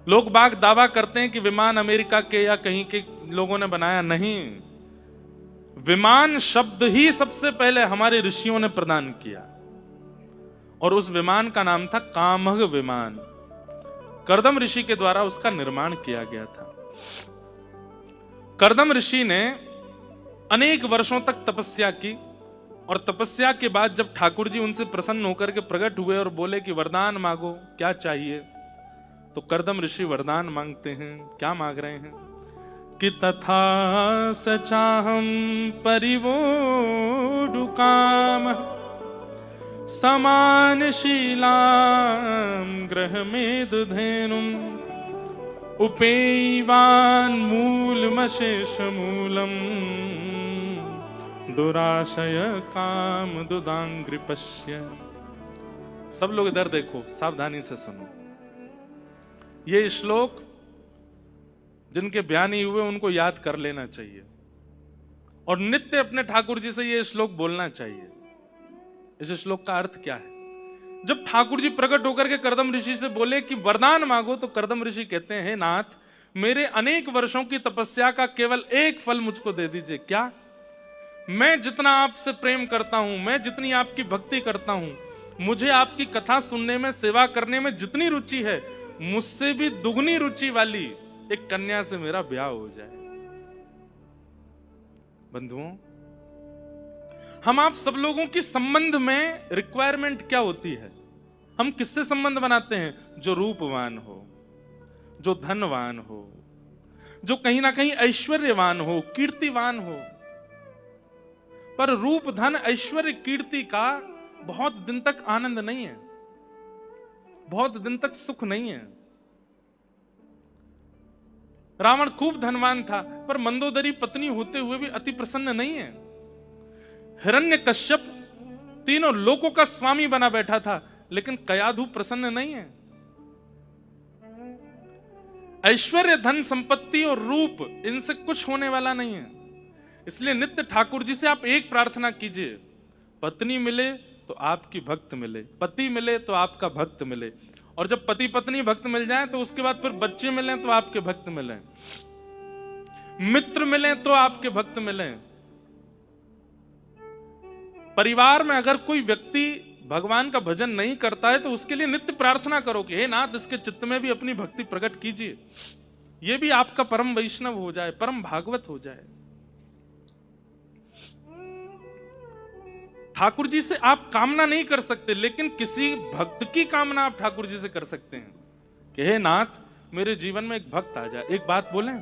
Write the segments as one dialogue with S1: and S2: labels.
S1: लोग बाग दावा करते हैं कि विमान अमेरिका के या कहीं के लोगों ने बनाया, नहीं। विमान शब्द ही सबसे पहले हमारे ऋषियों ने प्रदान किया, और उस विमान का नाम था कामग विमान। कर्दम ऋषि के द्वारा उसका निर्माण किया गया था। कर्दम ऋषि ने अनेक वर्षों तक तपस्या की, और तपस्या के बाद जब ठाकुर जी उनसे प्रसन्न होकर के प्रकट हुए और बोले कि वरदान मांगो, क्या चाहिए, तो कर्दम ऋषि वरदान मांगते हैं। क्या मांग रहे हैं कि तथा सचाहम परिवोढु काम समान शीलाम ग्रह में दुधेनुम उपेयवान मूलमशेष मूलम दुराशय काम दुदांग्रिपश्य। सब लोग इधर देखो, सावधानी से सुनो। ये श्लोक जिनके बयान नहीं हुए उनको याद कर लेना चाहिए, और नित्य अपने ठाकुर जी से ये श्लोक बोलना चाहिए। इस श्लोक का अर्थ क्या है? जब ठाकुर जी प्रकट होकर के कर्दम ऋषि से बोले कि वरदान मांगो, तो कर्दम ऋषि कहते हैं, नाथ, मेरे अनेक वर्षों की तपस्या का केवल एक फल मुझको दे दीजिए। क्या? मैं जितना आपसे प्रेम करता हूं, मैं जितनी आपकी भक्ति करता हूं, मुझे आपकी कथा सुनने में, सेवा करने में जितनी रुचि है, मुझसे भी दुगनी रुचि वाली एक कन्या से मेरा ब्याह हो जाए। बंधुओं, हम आप सब लोगों की संबंध में रिक्वायरमेंट क्या होती है? हम किससे संबंध बनाते हैं? जो रूपवान हो, जो धनवान हो, जो कहीं ना कहीं ऐश्वर्यवान हो, कीर्तिवान हो। पर रूप, धन, ऐश्वर्य, कीर्ति का बहुत दिन तक आनंद नहीं है, बहुत दिन तक सुख नहीं है। रावण खूब धनवान था, पर मंदोदरी पत्नी होते हुए भी अति प्रसन्न नहीं है। हिरण्यकश्यप तीनों लोकों का स्वामी बना बैठा था, लेकिन कयाधु प्रसन्न नहीं है। ऐश्वर्य, धन, संपत्ति और रूप, इनसे कुछ होने वाला नहीं है। इसलिए नित्य ठाकुर जी से आप एक प्रार्थना कीजिए, पत्नी मिले तो आपकी भक्त मिले, पति मिले तो आपका भक्त मिले, और जब पति पत्नी भक्त मिल जाए तो उसके बाद फिर बच्चे मिले तो आपके भक्त मिले, मित्र मिले तो आपके भक्त मिले। परिवार में अगर कोई व्यक्ति भगवान का भजन नहीं करता है तो उसके लिए नित्य प्रार्थना करो कि हे नाथ, इसके चित्त में भी अपनी भक्ति प्रकट कीजिए, ये भी आपका परम वैष्णव हो जाए, परम भागवत हो जाए। ठाकुर जी से आप कामना नहीं कर सकते, लेकिन किसी भक्त की कामना आप ठाकुर जी से कर सकते हैं कि हे नाथ, मेरे जीवन में एक भक्त आ जाए। एक बात बोलें,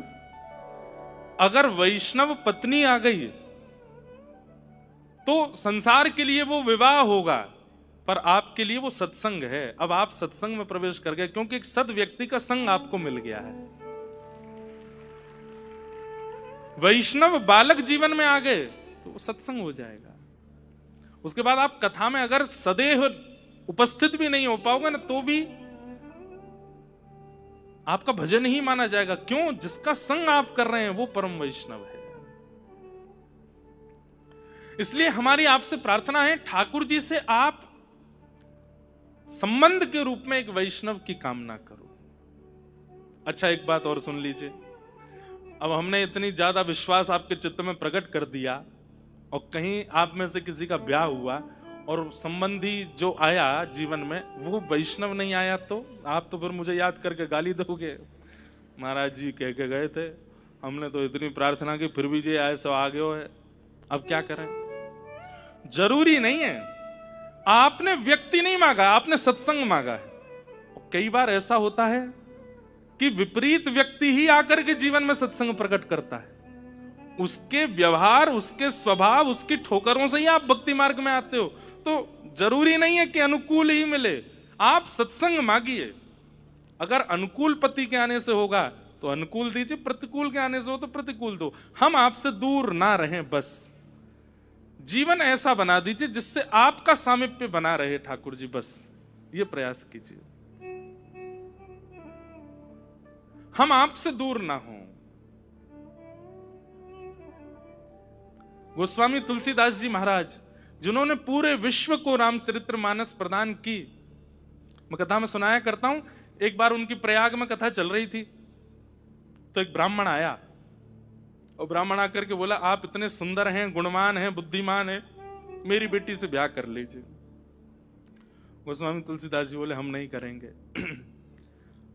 S1: अगर वैष्णव पत्नी आ गई तो संसार के लिए वो विवाह होगा, पर आपके लिए वो सत्संग है। अब आप सत्संग में प्रवेश कर गए, क्योंकि एक सद व्यक्ति का संग आपको मिल गया है। वैष्णव बालक जीवन में आ गए तो वो सत्संग हो जाएगा। उसके बाद आप कथा में अगर सदैव उपस्थित भी नहीं हो पाओगे ना, तो भी आपका भजन ही माना जाएगा। क्यों? जिसका संग आप कर रहे हैं वो परम वैष्णव है। इसलिए हमारी आपसे प्रार्थना है, ठाकुर जी से आप संबंध के रूप में एक वैष्णव की कामना करो। अच्छा, एक बात और सुन लीजिए। अब हमने इतनी ज्यादा विश्वास आपके चित्त में प्रकट कर दिया, और कहीं आप में से किसी का ब्याह हुआ और संबंधी जो आया जीवन में वो वैष्णव नहीं आया, तो आप तो फिर मुझे याद करके गाली दोगे, महाराज जी कह के गए थे, हमने तो इतनी प्रार्थना की फिर भी जी ऐसा आगे हो है, अब क्या करें? जरूरी नहीं है। आपने व्यक्ति नहीं मांगा, आपने सत्संग मांगा है। कई बार ऐसा होता है कि विपरीत व्यक्ति ही आकर के जीवन में सत्संग प्रकट करता है। उसके व्यवहार, उसके स्वभाव, उसकी ठोकरों से ही आप भक्ति मार्ग में आते हो। तो जरूरी नहीं है कि अनुकूल ही मिले, आप सत्संग मांगिए। अगर अनुकूल पति के आने से होगा तो अनुकूल दीजिए, प्रतिकूल के आने से हो तो प्रतिकूल दो। हम आपसे दूर ना रहें, बस जीवन ऐसा बना दीजिए जिससे आपका सामीप्य बना रहे ठाकुर जी, बस ये प्रयास कीजिए। हम आपसे दूर ना हों। गोस्वामी तुलसीदास जी महाराज, जिन्होंने पूरे विश्व को रामचरितमानस प्रदान की, मैं कथा में सुनाया करता हूं एक बार उनकी प्रयाग में कथा चल रही थी, तो एक ब्राह्मण आया और ब्राह्मण आकर के बोला, आप इतने सुंदर हैं, गुणवान हैं, बुद्धिमान हैं, मेरी बेटी से ब्याह कर लीजिए। गोस्वामी तुलसीदास जी बोले, हम नहीं करेंगे।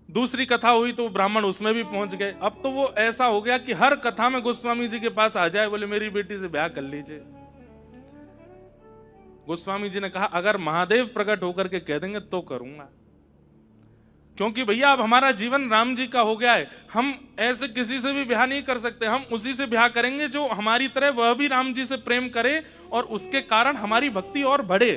S1: दूसरी कथा हुई तो ब्राह्मण उसमें भी पहुंच गए। अब तो वो ऐसा हो गया कि हर कथा में गोस्वामी जी के पास आ जाए, बोले मेरी बेटी से ब्याह कर लीजिए। गोस्वामी जी ने कहा, अगर महादेव प्रकट होकर के कह देंगे तो करूंगा, क्योंकि भैया अब हमारा जीवन राम जी का हो गया है। हम ऐसे किसी से भी ब्याह नहीं कर सकते, हम उसी से ब्याह करेंगे जो हमारी तरह वह भी राम जी से प्रेम करे और उसके कारण हमारी भक्ति और बढ़े।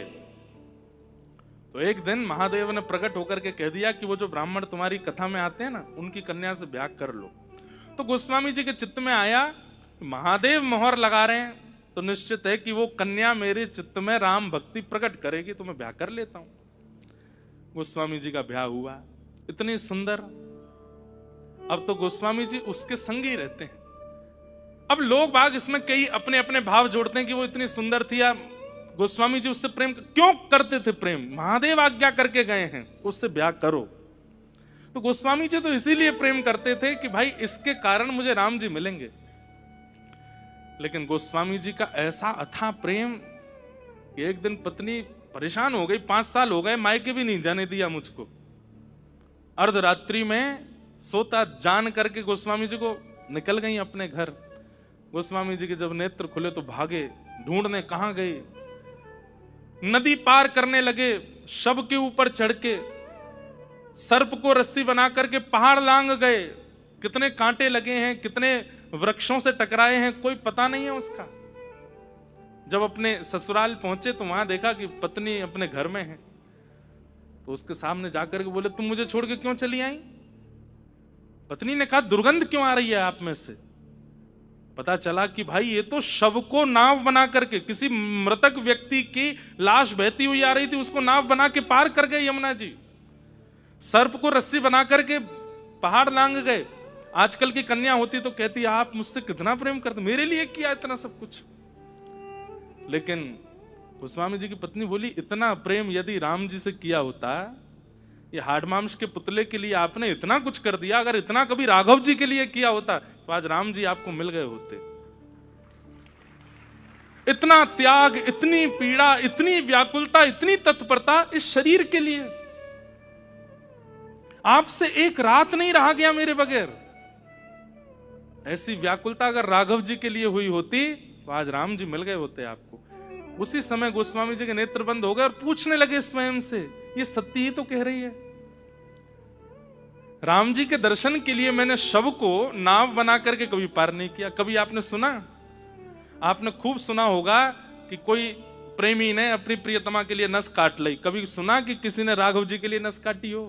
S1: तो एक दिन महादेव ने प्रकट होकर के कह दिया कि वो जो ब्राह्मण तुम्हारी कथा में आते हैं ना, उनकी कन्या से ब्याह कर लो। तो गोस्वामी जी के चित्त में आया, महादेव मोहर लगा रहे हैं तो निश्चित है कि वो कन्या मेरे चित्त में राम भक्ति प्रकट करेगी, तो मैं ब्याह कर लेता हूं। गोस्वामी जी का ब्याह हुआ, इतनी सुंदर। अब तो गोस्वामी जी उसके संग ही रहते हैं। अब लोग बाग इसमें कई अपने अपने भाव जोड़ते हैं कि वो इतनी सुंदर थी, या गोस्वामी जी उससे प्रेम क्यों करते थे? प्रेम महादेव आज्ञा करके गए हैं, उससे ब्याह करो। तो गोस्वामी जी तो इसीलिए प्रेम करते थे कि भाई इसके कारण मुझे राम जी मिलेंगे। लेकिन गोस्वामी जी का ऐसा अथाह प्रेम कि एक दिन पत्नी परेशान हो गई, 5 साल हो गए मायके भी नहीं जाने दिया मुझको। अर्धरात्रि में सोता जान करके गोस्वामी जी को निकल गई अपने घर। गोस्वामी जी के जब नेत्र खुले तो भागे, ढूंढने कहां गई। नदी पार करने लगे, शव के ऊपर चढ़ के सर्प को रस्सी बना करके पहाड़ लांग गए। कितने कांटे लगे हैं, कितने वृक्षों से टकराए हैं, कोई पता नहीं है उसका। जब अपने ससुराल पहुंचे तो वहां देखा कि पत्नी अपने घर में है। तो उसके सामने जाकर के बोले, तुम मुझे छोड़ के क्यों चली आई? पत्नी ने कहा, दुर्गंध क्यों आ रही है आप में से? पता चला कि भाई ये तो शव को नाव बना करके, किसी मृतक व्यक्ति की लाश बहती हुई आ रही थी, उसको नाव बना के पार कर गए यमुना जी। सर्प को रस्सी बना करके पहाड़ लांग गए। आजकल की कन्या होती तो कहती, आप मुझसे कितना प्रेम करते, मेरे लिए किया इतना सब कुछ। लेकिन गोस्वामी जी की पत्नी बोली, इतना प्रेम यदि राम जी से किया होता, ये हाड़ मांस के पुतले के लिए आपने इतना कुछ कर दिया, अगर इतना कभी राघव जी के लिए किया होता तो आज राम जी आपको मिल गए होते। इतना त्याग, इतनी पीड़ा, इतनी व्याकुलता, इतनी तत्परता इस शरीर के लिए। आपसे एक रात नहीं रहा गया मेरे बगैर। ऐसी व्याकुलता अगर राघव जी के लिए हुई होती तो आज राम जी मिल गए होते आपको। उसी समय गोस्वामी जी के नेत्र बंद हो गए और पूछने लगे स्वयं से, ये सत्य ही तो कह रही है। राम जी के दर्शन के लिए मैंने शव को नाव बना करके कभी पार नहीं किया। कभी आपने सुना, आपने खूब सुना होगा कि कोई प्रेमी ने अपनी प्रियतमा के लिए नस काट ली। कभी सुना कि किसी ने राघव जी के लिए नस काटी हो?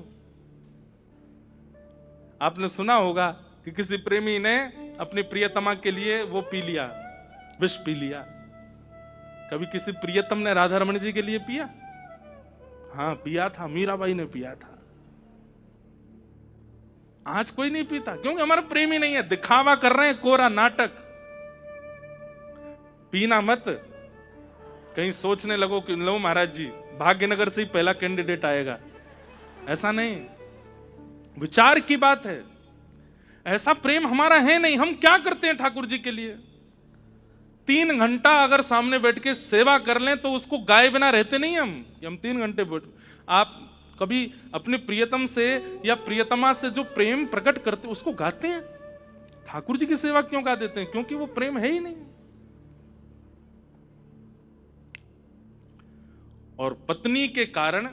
S1: आपने सुना होगा कि किसी प्रेमी ने अपनी प्रियतमा के लिए वो पी लिया, विष पी लिया। कभी किसी प्रियतम ने राधा रमण जी के लिए पिया? हाँ पिया था, मीराबाई ने पिया था। आज कोई नहीं पीता, क्योंकि हमारा प्रेम ही नहीं है। दिखावा कर रहे हैं, कोरा नाटक। पीना मत, कहीं सोचने लगो कि लो महाराज जी भाग्यनगर से ही पहला कैंडिडेट आएगा। ऐसा नहीं, विचार की बात है। ऐसा प्रेम हमारा है नहीं। हम क्या करते हैं ठाकुर जी के लिए? 3 घंटा अगर सामने बैठ के सेवा कर लें तो उसको गाए बिना रहते नहीं हम 3 घंटे बैठ। आप कभी अपने प्रियतम से या प्रियतमा से जो प्रेम प्रकट करते उसको गाते हैं? ठाकुर जी की सेवा क्यों गा देते हैं? क्योंकि वो प्रेम है ही नहीं। और पत्नी के कारण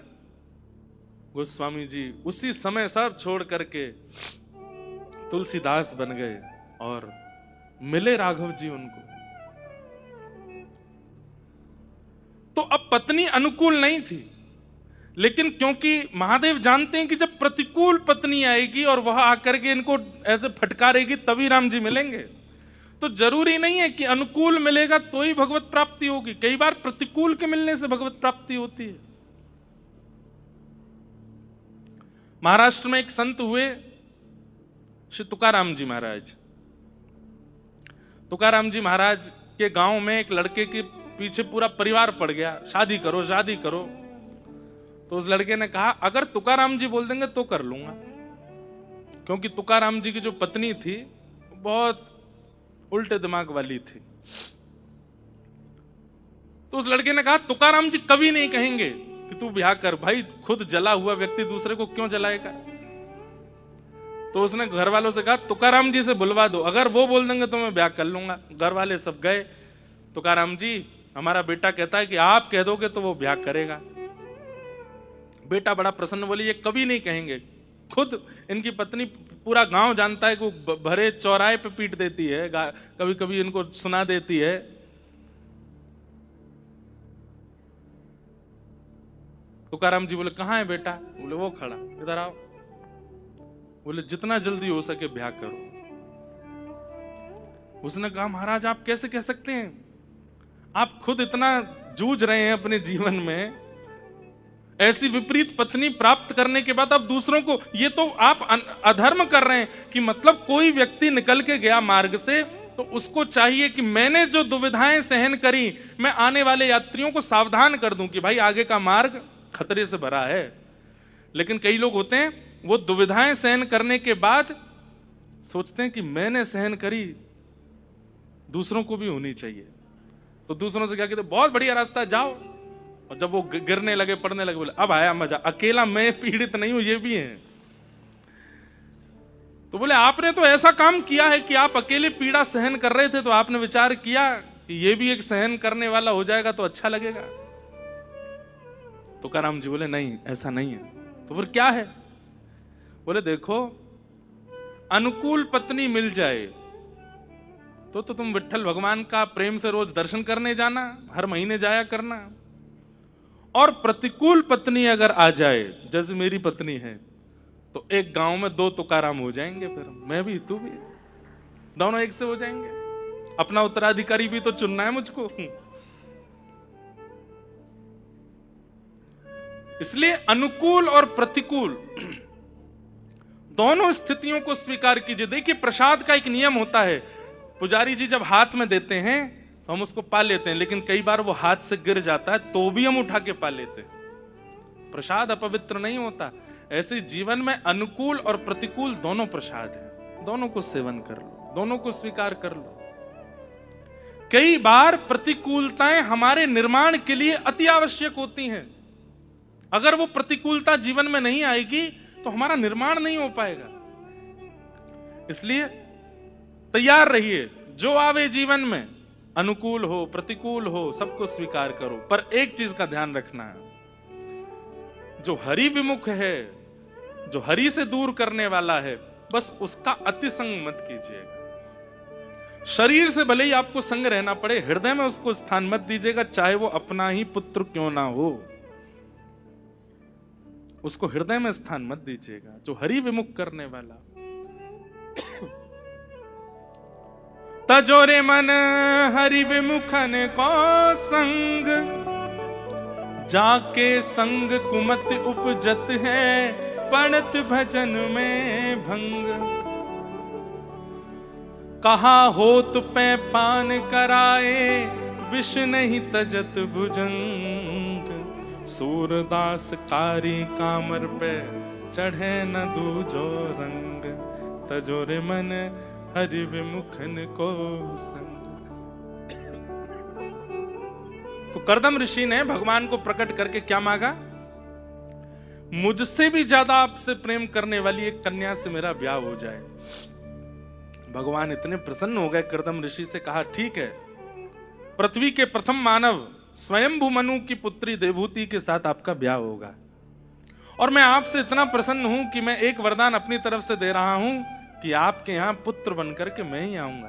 S1: गोस्वामी जी उसी समय सब छोड़ करके तुलसीदास बन गए और मिले राघव जी उनको। तो अब पत्नी अनुकूल नहीं थी, लेकिन क्योंकि महादेव जानते हैं कि जब प्रतिकूल पत्नी आएगी और वह आकर के इनको ऐसे फटकारेगी तभी राम जी मिलेंगे। तो जरूरी नहीं है कि अनुकूल मिलेगा तो ही भगवत प्राप्ति होगी। कई बार प्रतिकूल के मिलने से भगवत प्राप्ति होती है। महाराष्ट्र में एक संत हुए, श्री तुकाराम जी महाराज। तुकाराम जी महाराज के गांव में एक लड़के के पीछे पूरा परिवार पड़ गया, शादी करो शादी करो। तो उस लड़के ने कहा अगर तुकाराम जी बोल देंगे तो कर लूंगा, क्योंकि तुकाराम जी की जो पत्नी थी बहुत उल्टे दिमाग वाली थी। तो उस लड़के ने कहा तुकाराम जी कभी नहीं कहेंगे कि तू ब्याह कर। भाई खुद जला हुआ व्यक्ति दूसरे को क्यों जलाएगा। तो उसने घर वालों से कहा तुकाराम जी से बुलवा दो, अगर वो बोल देंगे तो मैं ब्याह कर लूंगा। घर वाले सब गए, तुकाराम जी हमारा बेटा कहता है कि आप कह दोगे तो वो ब्याह करेगा। बेटा बड़ा प्रसन्न, बोले ये कभी नहीं कहेंगे। खुद इनकी पत्नी पूरा गांव जानता है कि वो भरे चौराहे पे पीट देती है, कभी कभी इनको सुना देती है। तुकाराम जी बोले कहां है बेटा। बोले वो खड़ा, इधर आओ। बोले जितना जल्दी हो सके ब्याह करो। उसने कहा महाराज आप कैसे कह सकते हैं, आप खुद इतना जूझ रहे हैं अपने जीवन में, ऐसी विपरीत पत्नी प्राप्त करने के बाद आप दूसरों को, ये तो आप अधर्म कर रहे हैं। कि मतलब कोई व्यक्ति निकल के गया मार्ग से तो उसको चाहिए कि मैंने जो दुविधाएं सहन करी मैं आने वाले यात्रियों को सावधान कर दूं कि भाई आगे का मार्ग खतरे से भरा है। लेकिन कई लोग होते हैं वो दुविधाएं सहन करने के बाद सोचते हैं कि मैंने सहन करी दूसरों को भी होनी चाहिए। तो दूसरों से क्या कहते, बहुत बढ़िया रास्ता जाओ। और जब वो गिरने लगे पड़ने लगे बोले अब आया मजा, अकेला मैं पीड़ित नहीं हूं ये भी है। तो बोले आपने तो ऐसा काम किया है कि आप अकेले पीड़ा सहन कर रहे थे तो आपने विचार किया कि ये भी एक सहन करने वाला हो जाएगा तो अच्छा लगेगा। तुकाराम जी बोले नहीं ऐसा नहीं है। तो फिर क्या है। बोले देखो अनुकूल पत्नी मिल जाए तो तुम विट्ठल भगवान का प्रेम से रोज दर्शन करने जाना, हर महीने जाया करना। और प्रतिकूल पत्नी अगर आ जाए जैसे मेरी पत्नी है तो एक गांव में 2 तुकाराम हो जाएंगे, फिर मैं भी तू भी, दोनों एक से हो जाएंगे। अपना उत्तराधिकारी भी तो चुनना है मुझको। इसलिए अनुकूल और प्रतिकूल दोनों स्थितियों को स्वीकार कीजिए। देखिए प्रसाद का एक नियम होता है, पुजारी जी जब हाथ में देते हैं तो हम उसको पा लेते हैं, लेकिन कई बार वो हाथ से गिर जाता है तो भी हम उठा के पा लेते हैं। प्रसाद अपवित्र नहीं होता। ऐसे जीवन में अनुकूल और प्रतिकूल दोनों प्रसाद है, दोनों को सेवन कर लो, दोनों को स्वीकार कर लो। कई बार प्रतिकूलताएं हमारे निर्माण के लिए अति आवश्यक होती हैं। अगर वो प्रतिकूलता जीवन में नहीं आएगी तो हमारा निर्माण नहीं हो पाएगा। इसलिए तैयार रहिए, जो आवे जीवन में अनुकूल हो प्रतिकूल हो सबको स्वीकार करो। पर एक चीज का ध्यान रखना है, जो हरि विमुख है, जो हरि से दूर करने वाला है, बस उसका अति संग मत कीजिएगा। शरीर से भले ही आपको संग रहना पड़े, हृदय में उसको स्थान मत दीजिएगा, चाहे वो अपना ही पुत्र क्यों ना हो, उसको हृदय में स्थान मत दीजिएगा। जो हरि विमुख करने वाला। तजोरे मन हरि विमुखन को संग, जाके संग कुमत उपजत है, पड़त भजन में भंग। कहा होत पे पान कराए, विष नहीं तजत भुजंग। सूरदास कारी कामर पे, चढ़े न दूजो रंग। तजोरे मन हरि विमुखन को संग। तो कर्दम ऋषि ने भगवान को प्रकट करके क्या मांगा, मुझसे भी ज्यादा आपसे प्रेम करने वाली एक कन्या से मेरा ब्याह हो जाए। भगवान इतने प्रसन्न हो गए, कर्दम ऋषि से कहा ठीक है, पृथ्वी के प्रथम मानव स्वयंभू मनु की पुत्री देवहूति के साथ आपका ब्याह होगा। और मैं आपसे इतना प्रसन्न हूं कि मैं एक वरदान अपनी तरफ से दे रहा हूं कि आपके यहां पुत्र बनकर के मैं ही आऊंगा।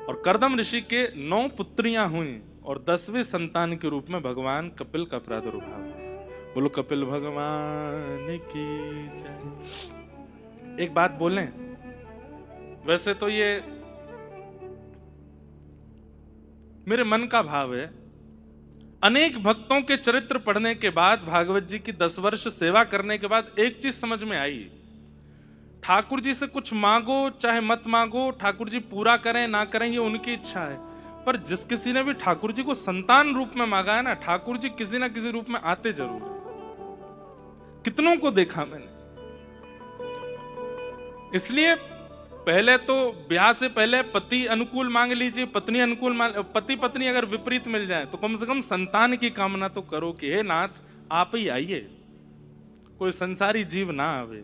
S1: और कर्दम ऋषि के 9 पुत्रियां हुई और 10वें संतान के रूप में भगवान कपिल का प्रादुर्भाव। बोलो कपिल भगवान की जय। एक बात बोलें, वैसे तो ये मेरे मन का भाव है, अनेक भक्तों के चरित्र पढ़ने के बाद, भागवत जी की 10 वर्ष सेवा करने के बाद एक चीज समझ में आई, ठाकुर जी से कुछ मांगो चाहे मत मांगो, ठाकुर जी पूरा करें ना करें ये उनकी इच्छा है। पर जिस किसी ने भी ठाकुर जी को संतान रूप में मांगा है ना, ठाकुर जी किसी ना किसी रूप में आते जरूर है। कितनों को देखा मैंने। इसलिए पहले तो ब्याह से पहले पति अनुकूल मांग लीजिए, पत्नी अनुकूल मांग, पति पत्नी अगर विपरीत मिल जाए तो कम से कम संतान की कामना तो करो कि हे नाथ आप ही आइए, कोई संसारी जीव ना आवे,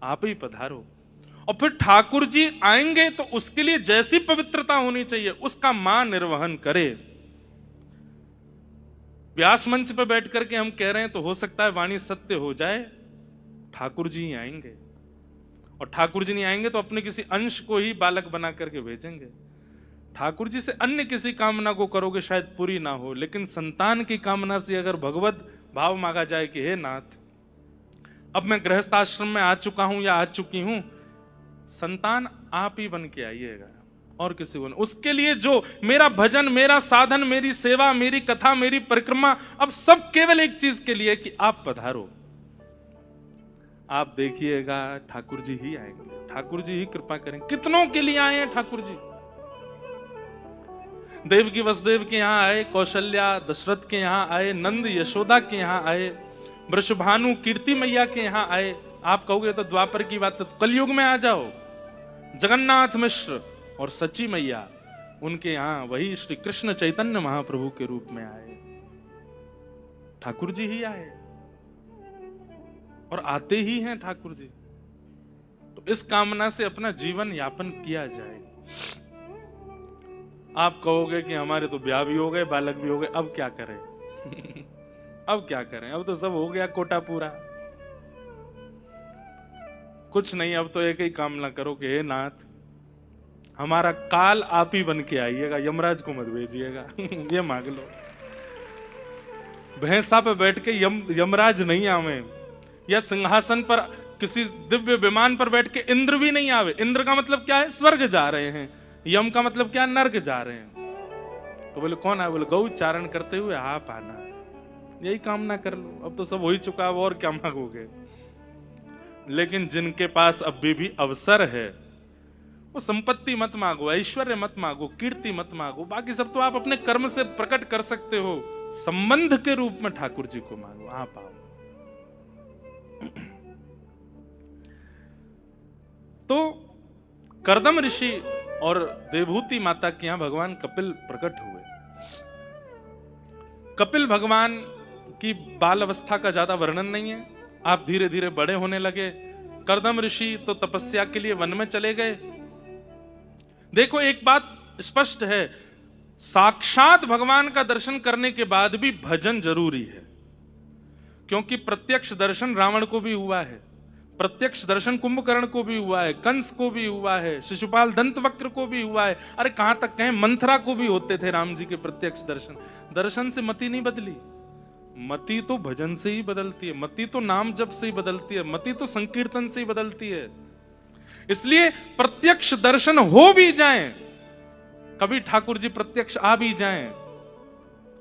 S1: आप ही पधारो। और फिर ठाकुर जी आएंगे तो उसके लिए जैसी पवित्रता होनी चाहिए उसका मां निर्वहन करे। व्यास मंच पर बैठ करके हम कह रहे हैं तो हो सकता है वाणी सत्य हो जाए, ठाकुर जी ही आएंगे। और ठाकुर जी नहीं आएंगे तो अपने किसी अंश को ही बालक बना करके भेजेंगे। ठाकुर जी से अन्य किसी कामना को करोगे शायद पूरी ना हो, लेकिन संतान की कामना से अगर भगवत भाव मांगा जाए कि हे नाथ अब मैं गृहस्थ आश्रम में आ चुका हूं या आ चुकी हूं, संतान आप ही बन के आइएगा और किसी को नहीं। उसके लिए जो मेरा भजन, मेरा साधन, मेरी सेवा, मेरी कथा, मेरी परिक्रमा, अब सब केवल एक चीज के लिए कि आप पधारो। आप देखिएगा ठाकुर जी ही आएंगे, ठाकुर जी ही कृपा करेंगे। कितनों के लिए आए हैं ठाकुर जी। देवकी वसुदेव के यहां आए, कौशल्या दशरथ के यहां आए, नंद यशोदा के यहां आए, वृषभानु कीर्ति मैया के यहां आए। आप कहोगे तो द्वापर की बात, तो कलयुग में आ जाओ, जगन्नाथ मिश्र और सची मैया उनके यहां वही श्री कृष्ण चैतन्य महाप्रभु के रूप में आए। ठाकुर जी ही आए और आते ही हैं ठाकुर जी। तो इस कामना से अपना जीवन यापन किया जाए। आप कहोगे कि हमारे तो ब्याह भी हो गए, बालक भी हो गए, अब क्या करें? अब क्या करें? अब तो सब हो गया कोटा पूरा। कुछ नहीं, अब तो एक ही कामना करो कि हे नाथ हमारा काल आप ही बन के आइएगा, यमराज को मत भेजिएगा। ये मांग लो। भैंसा पे बैठ के यमराज नहीं आवे, या सिंहासन पर किसी दिव्य विमान पर बैठ के इंद्र भी नहीं आवे। इंद्र का मतलब क्या है? स्वर्ग जा रहे हैं। यम का मतलब क्या है? नर्क जा रहे हैं। तो बोले कौन आए? बोले गौ चारण करते हुए आप आना। यही कामना कर लो, अब तो सब हो ही चुका है, और क्या मांगोगे? लेकिन जिनके पास अभी भी अवसर है वो संपत्ति मत मांगो, ऐश्वर्य मत मांगो, कीर्ति मत मांगो, बाकी सब तो आप अपने कर्म से प्रकट कर सकते हो। संबंध के रूप में ठाकुर जी को मांगो, आप आओ। तो करदम ऋषि और देवहूति माता के यहां भगवान कपिल प्रकट हुए। कपिल भगवान की बाल अवस्था का ज्यादा वर्णन नहीं है। आप धीरे धीरे बड़े होने लगे। करदम ऋषि तो तपस्या के लिए वन में चले गए। देखो एक बात स्पष्ट है, साक्षात भगवान का दर्शन करने के बाद भी भजन जरूरी है, क्योंकि प्रत्यक्ष दर्शन रावण को भी हुआ है, प्रत्यक्ष दर्शन कुंभकर्ण को भी हुआ है, कंस को भी हुआ है, शिशुपाल दंतवक्र को भी हुआ है। अरे कहां तक कहें, मंथरा को भी होते थे राम जी के प्रत्यक्ष दर्शन। दर्शन से मति नहीं बदली, मति तो भजन से ही बदलती है, मति तो नाम जप से ही बदलती है, मति तो संकीर्तन से ही बदलती है। इसलिए प्रत्यक्ष दर्शन हो भी जाए, कभी ठाकुर जी प्रत्यक्ष आ भी जाएं,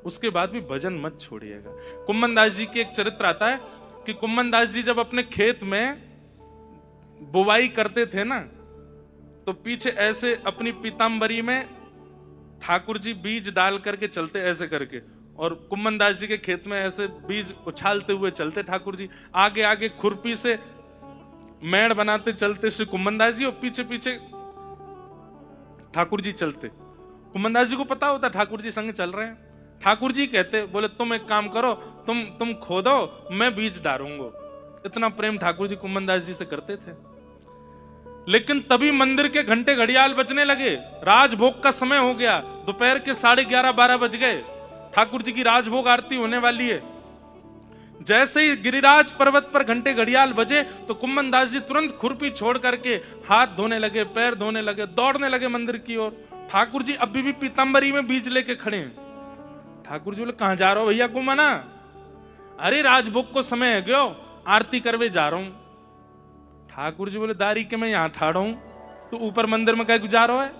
S1: उसके बाद भी भजन मत छोड़िएगा। कुम्मन दास जी के एक चरित्र आता है कि कुम्मन दास जी जब अपने खेत में बुवाई करते थे ना, तो पीछे ऐसे अपनी पीतांबरी में ठाकुर जी बीज डाल करके चलते ऐसे करके, और कुम्मन दास जी के खेत में ऐसे बीज उछालते हुए चलते ठाकुर जी। आगे आगे खुरपी से मेड़ बनाते चलते श्री कुम्मन दास जी, और पीछे पीछे ठाकुर जी चलते। कुम्मन दास जी को पता होता ठाकुर जी संग चल रहे हैं। ठाकुर जी कहते, बोले तुम एक काम करो, तुम खोदो, मैं बीज डालूंगा। इतना प्रेम ठाकुर जी कुम्मन दास जी से करते थे। लेकिन तभी मंदिर के घंटे घड़ियाल बजने लगे, राजभोग का समय हो गया, दोपहर के 11:30-12 बज गए, ठाकुर जी की राजभोग आरती होने वाली है। जैसे ही गिरिराज पर्वत पर घंटे घड़ियाल बजे तो कुम्मन दास जी तुरंत खुरपी छोड़ करके हाथ धोने लगे, पैर धोने लगे, दौड़ने लगे मंदिर की ओर। ठाकुर जी अभी भी पीतांबरी में बीज लेके खड़े हैं। ठाकुर जी बोले कहां जा रहे हो भैया कुम्मना? अरे राजभोग को समय है गयो, आरती करवे जा रहा हूं। ठाकुर जी बोले दारी के मैं यहां थाड़ा हूं, तो ऊपर मंदिर में क्या गुजारो है?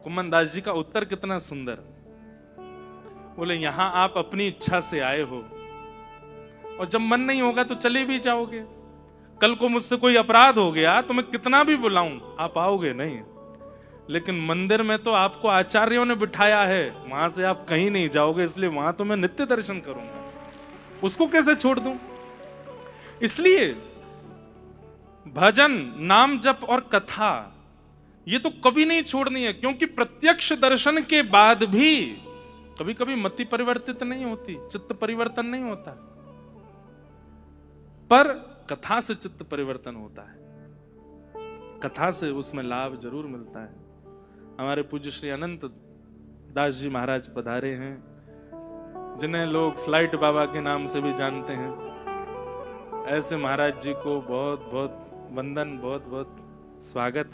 S1: कुम्मन दास जी का उत्तर कितना सुंदर। बोले यहां आप अपनी इच्छा से आए हो, और जब मन नहीं होगा तो चले भी जाओगे। कल को मुझसे कोई अपराध हो गया तो मैं कितना भी बुलाऊं, आप आओगे नहीं। लेकिन मंदिर में तो आपको आचार्यों ने बिठाया है, वहां से आप कहीं नहीं जाओगे, इसलिए वहां तो मैं नित्य दर्शन करूंगा, उसको कैसे छोड़ दूं? इसलिए भजन, नाम जप और कथा ये तो कभी नहीं छोड़नी है, क्योंकि प्रत्यक्ष दर्शन के बाद भी कभी कभी मति परिवर्तित नहीं होती, चित्त परिवर्तन नहीं होता, पर कथा से चित्त परिवर्तन होता है, कथा से उसमें लाभ जरूर मिलता है। हमारे पूज्य श्री अनंत दास जी महाराज पधारे हैं, जिन्हें लोग फ्लाइट बाबा के नाम से भी जानते हैं। ऐसे महाराज जी को बहुत बहुत वंदन, बहुत बहुत स्वागत।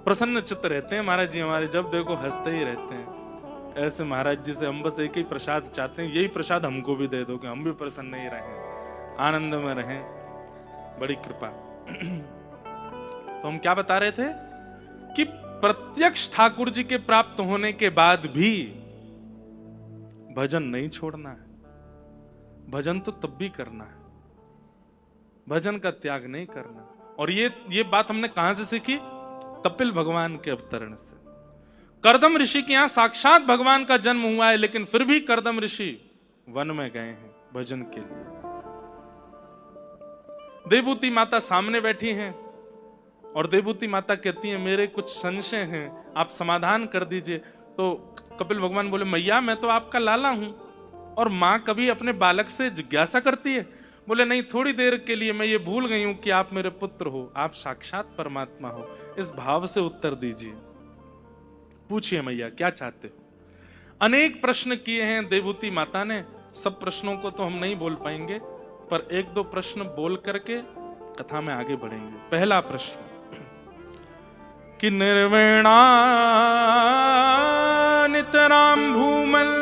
S1: प्रसन्न चित्त रहते हैं महाराज जी हमारे, जब देखो हंसते ही रहते हैं। ऐसे महाराज जी से हम बस एक ही प्रसाद चाहते हैं, यही प्रसाद हमको भी दे दो कि हम भी प्रसन्न ही रहें, आनंद में रहें, बड़ी कृपा। तो हम क्या बता रहे थे कि प्रत्यक्ष ठाकुर जी के प्राप्त होने के बाद भी भजन नहीं छोड़ना है, भजन तो तब भी करना है, भजन का त्याग नहीं करना। और ये बात हमने कहां से सीखी? कपिल भगवान के अवतरण से। कर्दम ऋषि के यहां साक्षात भगवान का जन्म हुआ है, लेकिन फिर भी कर्दम ऋषि वन में गए हैं भजन के लिए। देवभूति माता सामने बैठी हैं और देवभूति माता कहती हैं मेरे कुछ संशय हैं, आप समाधान कर दीजिए। तो कपिल भगवान बोले मैया मैं तो आपका लाला हूं, और मां कभी अपने बालक से जिज्ञासा करती है? बोले नहीं, थोड़ी देर के लिए मैं ये भूल गई हूं कि आप मेरे पुत्र हो, आप साक्षात परमात्मा हो, इस भाव से उत्तर दीजिए, पूछिए मैया क्या चाहते हो। अनेक प्रश्न किए हैं देवभूति माता ने, सब प्रश्नों को तो हम नहीं बोल पाएंगे, पर एक दो प्रश्न बोल करके कथा में आगे बढ़ेंगे। पहला प्रश्न कि निर्वेणा नितराम भूमल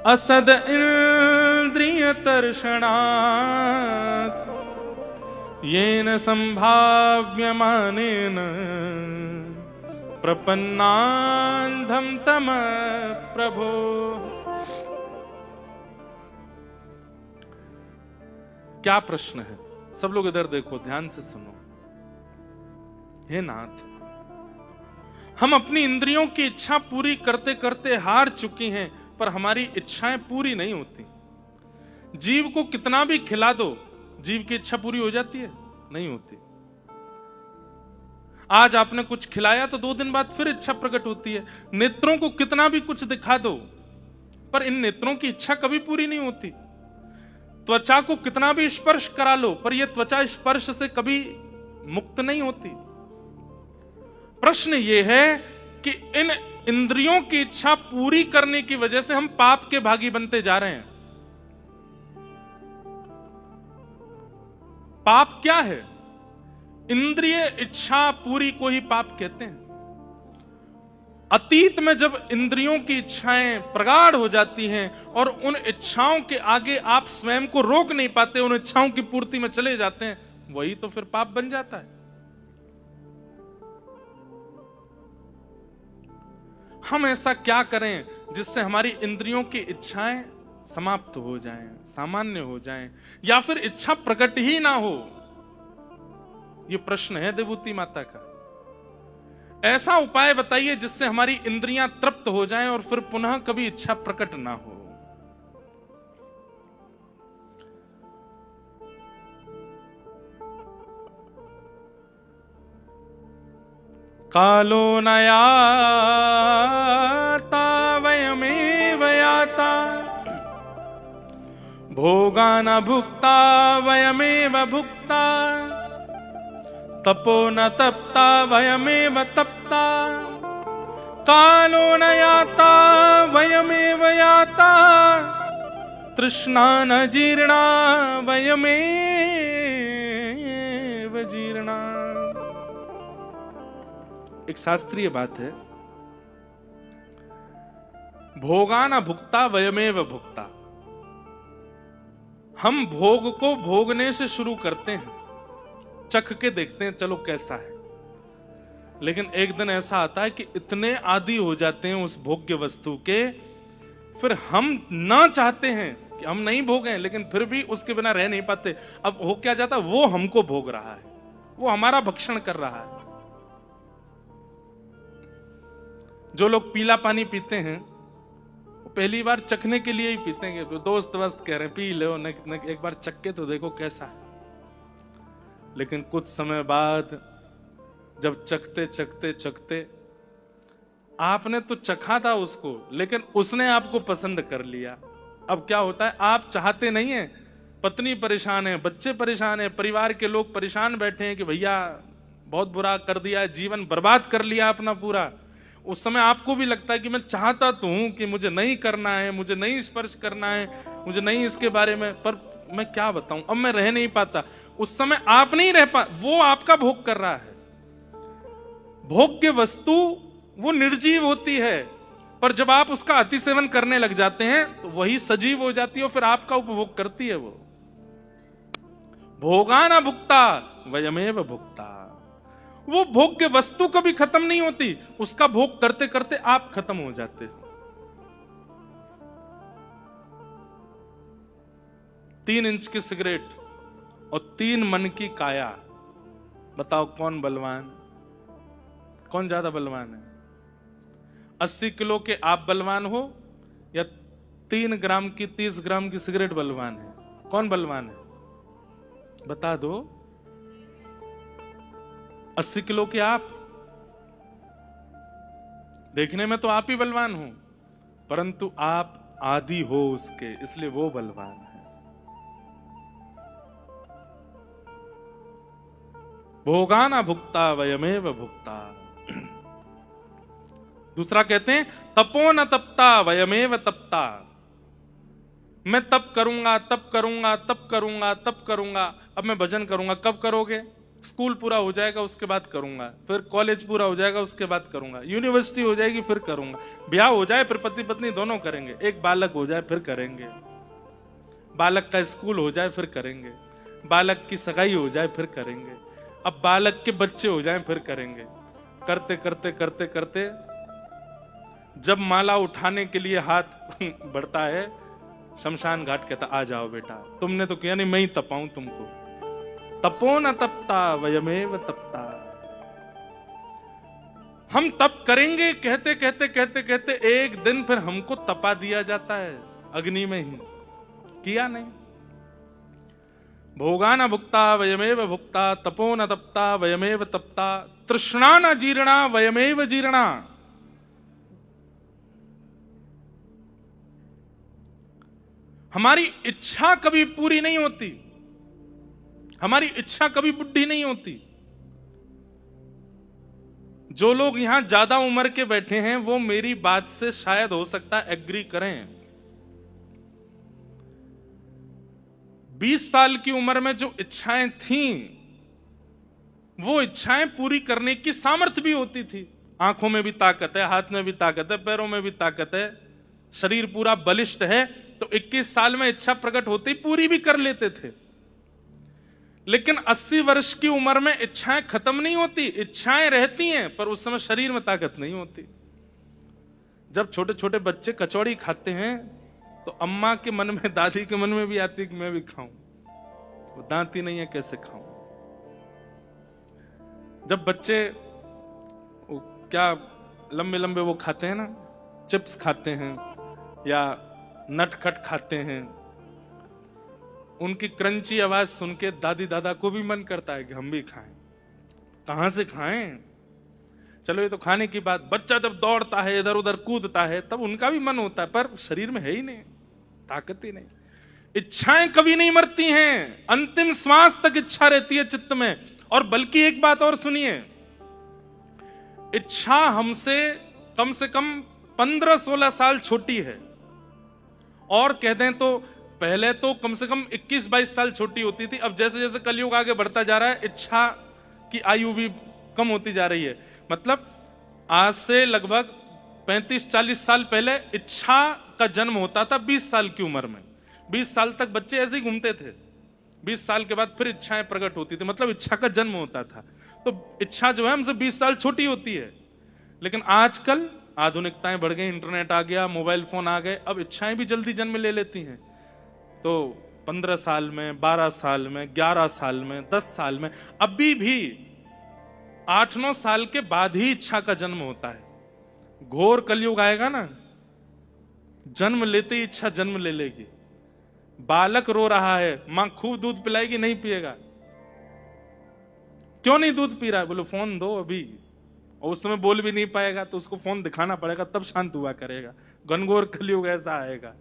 S1: असद इंद्रिय तर्षणात् येन संभाव्यमानेन प्रपन्नान्धं तम प्रभो। क्या प्रश्न है? सब लोग इधर देखो, ध्यान से सुनो। हे नाथ, हम अपनी इंद्रियों की इच्छा पूरी करते करते हार चुकी हैं, पर हमारी इच्छाएं पूरी नहीं होती। जीव को कितना भी खिला दो, जीव की इच्छा पूरी हो जाती है? नहीं होती। आज आपने कुछ खिलाया तो 2 दिन बाद फिर इच्छा प्रकट होती है। नेत्रों को कितना भी कुछ दिखा दो, पर इन नेत्रों की इच्छा कभी पूरी नहीं होती। त्वचा को कितना भी स्पर्श करा लो, पर यह त्वचा स्पर्श से कभी मुक्त नहीं होती। प्रश्न यह है कि इन इंद्रियों की इच्छा पूरी करने की वजह से हम पाप के भागी बनते जा रहे हैं। पाप क्या है? इंद्रिय इच्छा पूरी को ही पाप कहते हैं। अतीत में जब इंद्रियों की इच्छाएं प्रगाढ़ हो जाती हैं और उन इच्छाओं के आगे आप स्वयं को रोक नहीं पाते, उन इच्छाओं की पूर्ति में चले जाते हैं, वही तो फिर पाप बन जाता है। हम ऐसा क्या करें जिससे हमारी इंद्रियों की इच्छाएं समाप्त हो जाएं, सामान्य हो जाएं, या फिर इच्छा प्रकट ही ना हो? यह प्रश्न है देवभूति माता का। ऐसा उपाय बताइए जिससे हमारी इंद्रियां तृप्त हो जाएं और फिर पुनः कभी इच्छा प्रकट ना हो। कालो न याता वयमेव याता, भोगा न भुक्ता वयमेव भुक्ता, तपो न तप्ता वयमेव तप्ता। कालो न याता वयमेव याता, तृष्णा न जीर्णा वयमेव जीर्णा। एक शास्त्रीय बात है, भोगा न भुक्ता वयमेव भुक्ता। हम भोग को भोगने से शुरू करते हैं, चख के देखते हैं चलो कैसा है, लेकिन एक दिन ऐसा आता है कि इतने आदी हो जाते हैं उस भोग्य वस्तु के, फिर हम ना चाहते हैं कि हम नहीं भोगे, लेकिन फिर भी उसके बिना रह नहीं पाते। अब हो क्या जाता, वो हमको भोग रहा है, वो हमारा भक्षण कर रहा है। जो लोग पीला पानी पीते हैं वो पहली बार चखने के लिए ही पीते हैं, तो दोस्त वस्त कह रहे हैं पी लो एक बार चख के तो देखो कैसा है। लेकिन कुछ समय बाद जब चखते चखते चखते, आपने तो चखा था उसको, लेकिन उसने आपको पसंद कर लिया। अब क्या होता है, आप चाहते नहीं है, पत्नी परेशान है, बच्चे परेशान है, परिवार के लोग परेशान बैठे हैं कि भैया बहुत बुरा कर दिया, जीवन बर्बाद कर लिया अपना पूरा। उस समय आपको भी लगता है कि मैं चाहता तो हूं कि मुझे नहीं करना है, मुझे नहीं स्पर्श करना है, मुझे नहीं इसके बारे में, पर मैं क्या बताऊं, अब मैं रह नहीं पाता। उस समय आप नहीं रह पा, वो आपका भोग कर रहा है। भोग्य वस्तु वो निर्जीव होती है, पर जब आप उसका अतिसेवन करने लग जाते हैं तो वही सजीव हो जाती है और फिर आपका उपभोग करती है वो। भोगा ना भुक्ता वयमेव भुक्ता। वो भोग्य वस्तु कभी खत्म नहीं होती, उसका भोग करते करते आप खत्म हो जाते हो। 3 इंच की सिगरेट और 3 मन की काया, बताओ कौन बलवान, कौन ज्यादा बलवान है? 80 किलो के आप बलवान हो या 3 ग्राम की 30 ग्राम की सिगरेट बलवान है? कौन बलवान है बता दो। 80 किलो के आप, देखने में तो आप ही बलवान हो, परंतु आप आदी हो उसके, इसलिए वो बलवान है। भोगाना भुक्ता वयमेव भुक्ता। दूसरा कहते हैं तपो न तपता वयमेव तपता। मैं तप करूंगा तप करूंगा तप करूंगा तप करूंगा। अब मैं भजन करूंगा, कब करोगे? स्कूल पूरा हो जाएगा उसके बाद करूंगा, फिर कॉलेज पूरा हो जाएगा उसके बाद करूंगा, यूनिवर्सिटी हो जाएगी फिर करूंगा, ब्याह हो जाए फिर पति पत्नी दोनों करेंगे, एक बालक हो जाए फिर करेंगे, बालक का स्कूल हो जाए फिर करेंगे, बालक की सगाई हो जाए फिर करेंगे, अब बालक के बच्चे हो जाए फिर करेंगे। करते करते करते करते जब माला उठाने के लिए हाथ बढ़ता है, शमशान घाट कहता आ जाओ बेटा, तुमने तो किया नहीं, मैं ही तपाऊं तुमको। तपो न तपता वयमेव तपता। हम तप करेंगे कहते कहते कहते कहते एक दिन फिर हमको तपा दिया जाता है अग्नि में ही, किया नहीं। भोगा न भुक्ता वयमेव भुक्ता, तपो न तपता वयमेव तपता, तृष्णा न जीर्णा वयमेव जीर्णा। हमारी इच्छा कभी पूरी नहीं होती, हमारी इच्छा कभी बुढ़ी नहीं होती। जो लोग यहां ज्यादा उम्र के बैठे हैं वो मेरी बात से शायद हो सकता है एग्री करें। 20 साल की उम्र में जो इच्छाएं थीं, वो इच्छाएं पूरी करने की सामर्थ्य भी होती थी। आंखों में भी ताकत है, हाथ में भी ताकत है, पैरों में भी ताकत है, शरीर पूरा बलिष्ठ है, तो 21 साल में इच्छा प्रकट होते ही पूरी भी कर लेते थे। लेकिन 80 वर्ष की उम्र में इच्छाएं खत्म नहीं होती, इच्छाएं रहती हैं, पर उस समय शरीर में ताकत नहीं होती। जब छोटे छोटे बच्चे कचौड़ी खाते हैं तो अम्मा के मन में, दादी के मन में भी आती है कि मैं भी खाऊं, वो दांत ही नहीं है कैसे खाऊं। जब बच्चे क्या लंबे लंबे वो खाते हैं ना, चिप्स खाते हैं या नटखट खाते हैं, उनकी क्रंची आवाज सुन के दादी दादा को भी मन करता है कि हम भी खाएं। कहां से खाएं? चलो ये तो खाने की बात, बच्चा जब दौड़ता है इधर उधर कूदता है तब उनका भी मन होता है, पर शरीर में है ही नहीं, ताकत ही नहीं। इच्छाएं कभी नहीं मरती हैं, अंतिम श्वास तक इच्छा रहती है चित्त में। और बल्कि एक बात और सुनिए, इच्छा हमसे कम से कम 15-16 साल छोटी है, और कह दें तो पहले तो कम से कम 21-22 साल छोटी होती थी। अब जैसे जैसे कलयुग आगे बढ़ता जा रहा है, इच्छा की आयु भी कम होती जा रही है। मतलब आज से लगभग 35-40 साल पहले इच्छा का जन्म होता था 20 साल की उम्र में। 20 साल तक बच्चे ऐसे ही घूमते थे, 20 साल के बाद फिर इच्छाएं प्रकट होती थी, मतलब इच्छा का जन्म होता था। तो इच्छा जो है हमसे 20 साल छोटी होती है। लेकिन आजकल आधुनिकताएं बढ़ गई, इंटरनेट आ गया, मोबाइल फोन आ गए, अब इच्छाएं भी जल्दी जन्म ले लेती हैं। तो 15 साल में, 12 साल में, 11 साल में, 10 साल में, अभी भी 8-9 साल के बाद ही इच्छा का जन्म होता है। घोर कलयुग आएगा ना, जन्म लेते ही इच्छा जन्म ले लेगी। बालक रो रहा है, मां खूब दूध पिलाएगी, नहीं पिएगा। क्यों नहीं दूध पी रहा है? बोलो फोन दो अभी। और उस समय बोल भी नहीं पाएगा तो उसको फोन दिखाना पड़ेगा, तब शांत हुआ करेगा। घनघोर कलयुग ऐसा आएगा।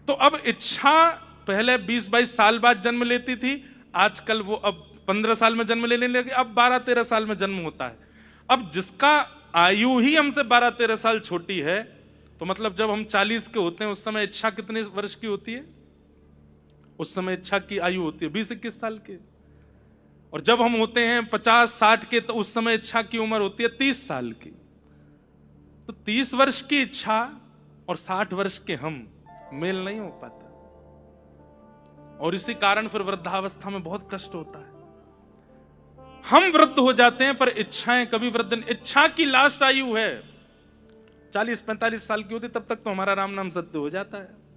S1: तो अब इच्छा पहले 20-22 साल बाद जन्म लेती थी, आजकल वो अब 15 साल में जन्म लेने लगी, अब 12-13 साल में जन्म होता है। अब जिसका आयु ही हमसे 12-13 साल छोटी है, तो मतलब जब हम 40 के होते हैं उस समय इच्छा कितने वर्ष की होती है? उस समय इच्छा की आयु होती है 20-21 साल की। और जब हम होते हैं 50-60 के, तो उस समय इच्छा की उम्र होती है 30 साल की। तो 30 वर्ष की इच्छा और 60 वर्ष के हम मेल नहीं हो पाता, और इसी कारण फिर वृद्धावस्था में बहुत कष्ट होता है। हम वृद्ध हो जाते हैं पर इच्छाएं कभी वृद्ध नहीं। इच्छा की लास्ट आयु है 40-45 साल की होती, तब तक तो हमारा राम नाम सत्य हो जाता है।